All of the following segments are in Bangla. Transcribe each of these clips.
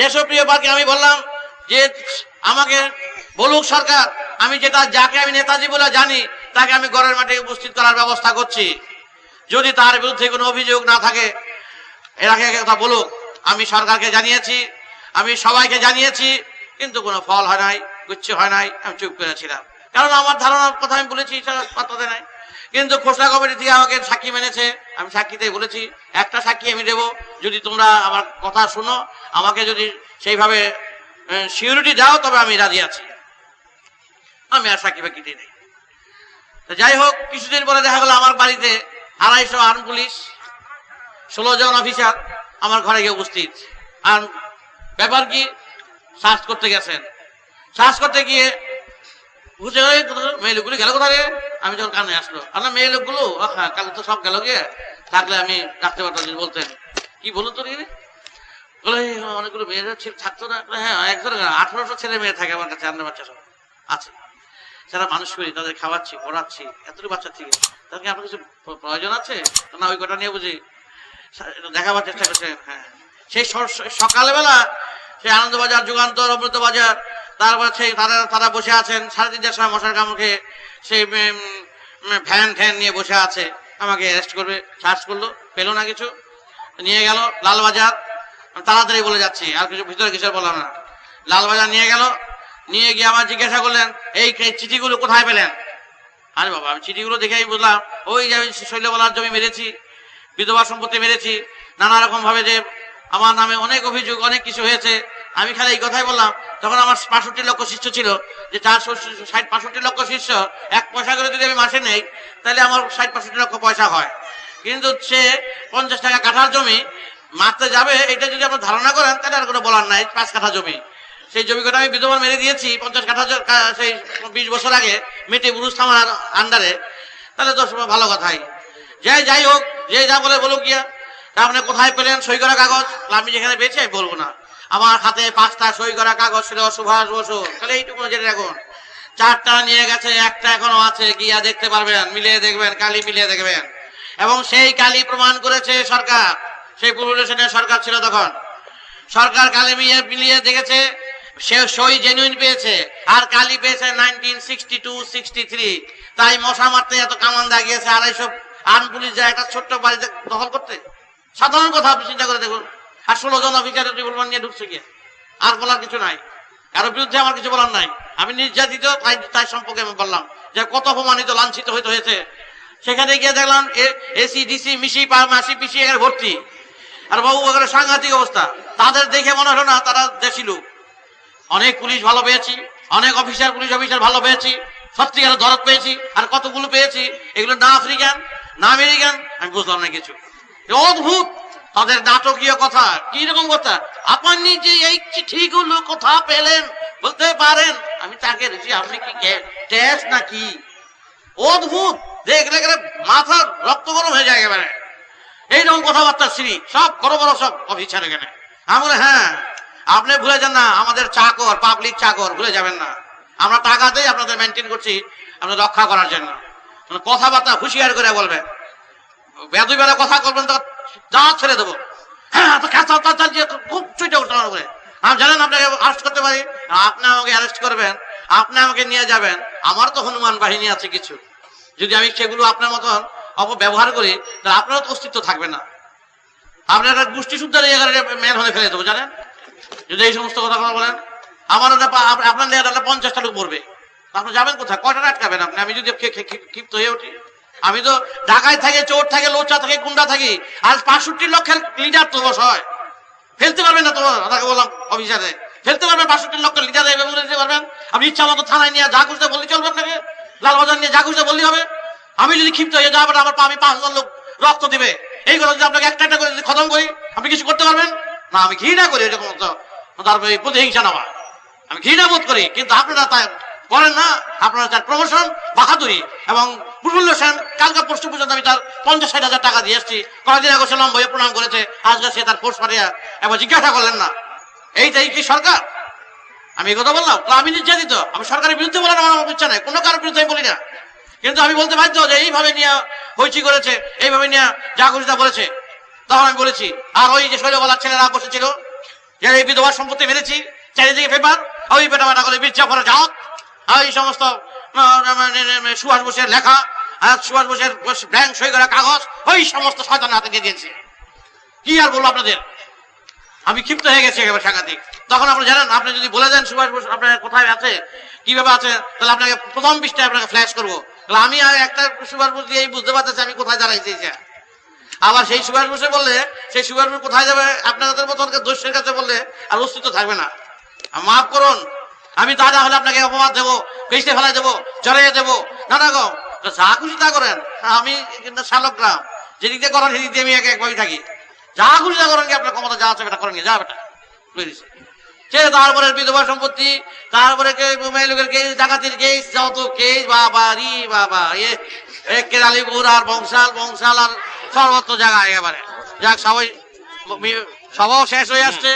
দেশপ্রিয় পার্কে আমি বললাম যে আমাকে বলুক সরকার, আমি যাকে আমি নেতাজি বলে জানি তাকে আমি গড়ের মাঠে উপস্থিত করার ব্যবস্থা করছি। যদি তার বিরুদ্ধে কোনো অভিযোগ না থাকে এর আগে কথা বলুক। আমি সরকারকে জানিয়েছি, আমি সবাইকে জানিয়েছি, কিন্তু কোনো ফল হয় নাই, কিচ্ছু হয় নাই। আমি চুপ করেছিলাম, কারণ আমার ধারণার কথা আমি বলেছি, পাত্তা দেয় নাই। কিন্তু খোসলা কমিটি থেকে আমাকে সাক্ষী মেনেছে, আমি সাক্ষীতে বলেছি একটা সাক্ষী আমি দেবো, যদি তোমরা আমার কথা শুনো, আমাকে যদি সেইভাবে সিকিউরিটি দাও তবে আমি রাজি আছি। আমি আর সাক্ষী বাকি দিই নাই। যাই হোক, কিছুদিন পরে দেখা গেল আমার বাড়িতে 250 আর্ম পুলিশ, 16 জন অফিসার আমার ঘরে গিয়ে উপস্থিত। আর ব্যাপার কি, সার্চ করতে গেছেন। সার্চ করতে গিয়ে বুঝে মেয়ে লোকগুলি গেল কোথায়? আমি যখন কানে আসলো, আর না মেয়ে লোকগুলো হ্যাঁ কাল তো সব গেল গিয়ে, থাকলে আমি রাখতে পারতাম। বলতেন কি বলুন তো, বলে অনেকগুলো মেয়েরা থাকতো না। হ্যাঁ, একজন 1800 ছেলে মেয়ে থাকে আমার কাছে, আন্দার বাচ্চা সব আছে, যারা মানুষ করি, তাদের খাওয়াচ্ছি, পড়াচ্ছি, এতটুকু বাচ্চা থেকে। তাদেরকে আপনার কিছু প্রয়োজন আছে না? ওই কটা নিয়ে বুঝি দেখাবার চেষ্টা করছে। হ্যাঁ, সেই সকালবেলা সেই আনন্দবাজার, যুগান্তর, অমৃত বাজার, তারপর সেই তারা বসে আছেন 3:30টার সময় মশার কামড়ে সেই ভ্যান নিয়ে বসে আছে। আমাকে অ্যারেস্ট করবে, সার্চ করলো, পেলো না কিছু, নিয়ে গেল লালবাজার। তাড়াতাড়ি বলে যাচ্ছি, আর কিছু ভিতরে কিছু বললাম না। লালবাজার নিয়ে গেল, নিয়ে গিয়ে আমার জিজ্ঞাসা করলেন এই চিঠিগুলো কোথায় পেলেন? আরে বাবা, আমি চিঠিগুলো দেখে আমি বুঝলাম ওই যে আমি শৈলবালার জমি মেরেছি, বিধবা সম্পত্তি মেরেছি, নানা রকম ভাবে যে আমার নামে অনেক অভিযোগ, অনেক কিছু হয়েছে। আমি খালি এই কথাই বললাম, তখন আমার 65 লক্ষ শিষ্য ছিল, যে 65 লক্ষ শিষ্য 1 পয়সা করে যদি আমি মাসে নেই, তাহলে আমার 65 লক্ষ পয়সা হয়। কিন্তু সে 50 টাকা কাঠার জমি মারতে যাবে, এটা যদি আপনার ধারণা করেন তাহলে আর কোনো বলার নাই। 5 কাঠা জমি, সেই জমি কটা আমি বিধবা মেরে দিয়েছি 50 কাঠা, সেই 20 বছর আগে মেটে বুরুজ থামার আন্ডারে, তাহলে তো ভালো কথাই। যাই হোক, যে যা বলে বলুক গিয়া। আপনি কোথায় পেলেন সই করা কাগজ? আমি যেখানে পেয়েছি আমি বলবো না। আমার হাতে 5টা সই করা কাগজ ছিল, সুভাষ বসু, তাহলে এইটুকু যেটা এখন 4টা নিয়ে গেছে, একটা এখনো আছে, গিয়া দেখতে পারবেন, মিলিয়ে দেখবেন, কালি মিলিয়ে দেখবেন। এবং সেই কালি প্রমাণ করেছে সরকার, সেই পপুলেশনের সরকার ছিল তখন। সরকার কালি মিলিয়ে দেখেছে, সে সই জেনুইন পেয়েছে, আর কালি পেয়েছে 1962-63। তাই মশা মারতে এত কামান দাগিয়েছে 250 আর্ম পুলিশ যায় একটা ছোট্ট বাড়িতে দখল করতে। সাধারণ কথা, আপনি চিন্তা করে দেখুন। আর 16 জন অফিসার রিভলভার নিয়ে ঢুকছে গিয়ে। আর বলার কিছু নাই, কারোর বিরুদ্ধে আমার কিছু বলার নাই। আমি নির্যাতিত, তাই সম্পর্কে আমি বললাম যে কত অপমানিত, লাঞ্ছিত হয়েছে। সেখানে গিয়ে দেখলাম এসি ডিসি মিশি মাসি পিসি এখানে ভর্তি, আর বাবু এখানে সাংঘাতিক অবস্থা। তাদের দেখে মনে হলো না তারা দেশি লোক। অনেক পুলিশ ভালো পেয়েছি, অনেক পুলিশ অফিসার ভালো পেয়েছি, সত্যিকার দরদ পেয়েছি। আর কতগুলো পেয়েছি, এগুলো না আফ্রিকান না আমেরিকান, আমি বুঝলাম না কিছু। অদ্ভুত তাদের নাটকীয় কথা। কি রকম কথা? আপনি যে এই চিঠিগুলো কোথা পেলেন বলতে পারেন? আমি তাকে দেখছি, আপনি কি টেস্ট নাকি? অদ্ভুত, দেখলে মাথা রক্ত গরম হয়ে যায় একেবারে। এইরকম কথাবার্তা শ্রী সব বড় বড় সব অফিসার এখানে। আমি বলে হ্যাঁ, আপনি ভুলে যান না, আমাদের চাকর, পাবলিক চাকর, ভুলে যাবেন না। আমরা টাকাতেই আপনাদের মেনটেন করছি, আপনাদের রক্ষা করার জন্য। কথাবার্তা হুঁশিয়ার করে বলবেন, বেদুইবেলা কথা করবেন তো যা ছেড়ে দেবো। হ্যাঁ, খুব চুইটা উঠতে হবে। আমি জানেন আপনাকে আরেস্ট করতে পারি, আপনি আমাকে অ্যারেস্ট করবেন, আপনি আমাকে নিয়ে যাবেন। আমার তো হনুমান বাহিনী আছে কিছু, যদি আমি সেগুলো আপনার মতন অপব্যবহার করি তাহলে আপনারও তো অস্তিত্ব থাকবে না। আপনার একটা গোষ্ঠী শুদ্ধ মেন হয়ে ফেলে দেবো, জানেন, যদি এই সমস্ত কথা বলেন। আমার আপনার নেওয়া 50টা লোক মরবে, আপনি যাবেন কোথায়? কয়টা আটকাবেন আপনি? আমি যদি ক্ষিপ্ত হয়ে উঠি, আমি তো ঢাকায় থাকি, চোর থাকে, লোচা থাকে, গুন্ডা থাকি, আর 65 লক্ষের লিডার তো বস হয়, ফেলতে পারবেন না। তোমার তাকে বললাম অফিসারে ফেলতে পারবেন, 65 লক্ষের লিডার দিতে পারবেন? আপনি ইচ্ছা মতো থানায় নিয়ে যা খুঁজতে বললে চলবে, আপনাকে লালবাজার নিয়ে যা খুঁজতে বললেই হবে। আমি যদি ক্ষিপ্ত হয়ে যাবো, আমার 5,000 লোক রক্ত দিবে, এই কথা যদি আপনাকে একটা করে যদি খতম করি, আপনি কিছু করতে পারবেন না? আমি ঘৃণা করি এরকম, তারপরে প্রতিহিংসা নেওয়া আমি ঘৃণা বোধ করি। কিন্তু আপনারা তাই করেন না, আপনারা তার প্রমোশন, বাহাদুরি এবং প্রফুল্ল সেন কালকে পরশু পর্যন্ত আমি তার 50-60 হাজার টাকা দিয়ে এসছি। কয়েকদিন আগে সেলাম বইয়ে প্রণাম করেছে, আজকে সে তার ফোর্স পাঠিয়ে একবার জিজ্ঞাসা করলেন না। এইটাই কি সরকার? আমি এই কথা বললাম তো, আমি নির্যাতিত। আমি সরকারের বিরুদ্ধে বলার আমার ইচ্ছা নাই, কোনো কারোর বিরুদ্ধে আমি বলি না। কিন্তু আমি বলতে বাধ্য যে এইভাবে নিয়ে হইচি করেছে, এইভাবে নিয়ে যা খুশি তা বলেছে। তখন আমি বলেছি, আর ওই যে শৈলবালার ছেলেরা বসেছিল যারা এই বিধবা সম্পত্তি মেরেছি চারিদিকে পেপার, ওই বেটা বেটা করে মির্জাফরের জাত, এই সমস্ত সুভাষ বোসের লেখা আর সুভাষ বোসের ব্যাংক সই করা কাগজ ওই সমস্ত শয়তানের হাতে দিয়ে দিয়েছে। কি আর বলবো আপনাদের, আমি ক্ষিপ্ত হয়ে গেছি একেবারে সাংঘাতিক। তখন আপনি জানেন, আপনি যদি বলে দেন সুভাষ বোস আপনার কোথায় আছে কিভাবে আছে, তাহলে আপনাকে প্রথম পৃষ্ঠায় আপনাকে ফ্ল্যাশ করবো। তাহলে আমি একটা সুভাষ বোস দিয়ে বুঝতে পারতেছি আমি কোথায় দাঁড়াইছি। আবার সেই সুভাষ বোসে বললে সেই সুভাষ বোস কোথায় যাবে, আপনাদের মতো দোষের কাছে বললে আর অস্তিত্ব থাকবে না। মাফ করুন, আমি তা না হলে আপনাকে অপবাদ দেবো, পেছতে ফেলাই দেবো, জড়াইয়ে দেবো, নানা গো যা খুশি তা করেন। আমি শালগ্রাম, যেদিক দিয়ে করেন সেদিক দিয়ে আমি একভাবেই থাকি। যা খুশি তা করেন, আপনার ক্ষমতা যা আছে বেটা করেন, যা বেটা বুঝেছি। সে তারপরে বিধবা সম্পত্তি, তারপরে লোকের কেস, ডাকাতির কেস, যত কেস, বাবা রি বাবা, কেরালিপুর আর বংশাল আর সর্বত্র জায়গায় একেবারে। যাক, সবাই শেষ হয়ে আসছে,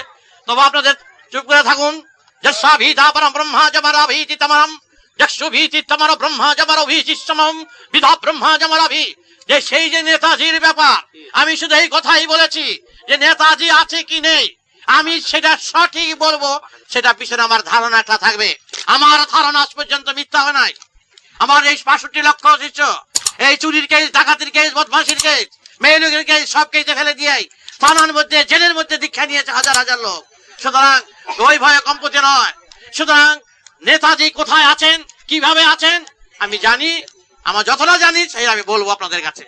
তবে আপনাদের চুপ করে থাকুন। ব্রহ্মা জমারা ভীতি তমারম যক্ষু ভীতি তমার ব্রহ্মা জমার ভীতি সমম বিধা ব্রহ্মা জমারা ভী। যে সেই যে নেতাজির ব্যাপার, আমি শুধু এই কথাই বলেছি যে নেতাজি আছে কি নেই আমি সেটা সঠিক বলবো, সেটা পিছনে আমার ধারণাটা থাকবে। আমার ধারণা আজ পর্যন্ত মিথ্যা হয় নাই। আমার এই ৬৫ লক্ষ শিষ্য এই চুরির কেস, ডাকাতির কেস, বদমাশির কেস, মেয়ে লোকের কেস, সব কেসে ফেলে দিয়ে থানার মধ্যে, জেলের মধ্যে দীক্ষা নিয়েছে হাজার হাজার লোক। সুতরাং ওই ভয়ে কম্পতে নয়। সুতরাং নেতাজি কোথায় আছেন, কিভাবে আছেন আমি জানি, আমার যতটা জানি সেই আমি বলবো আপনাদের কাছে।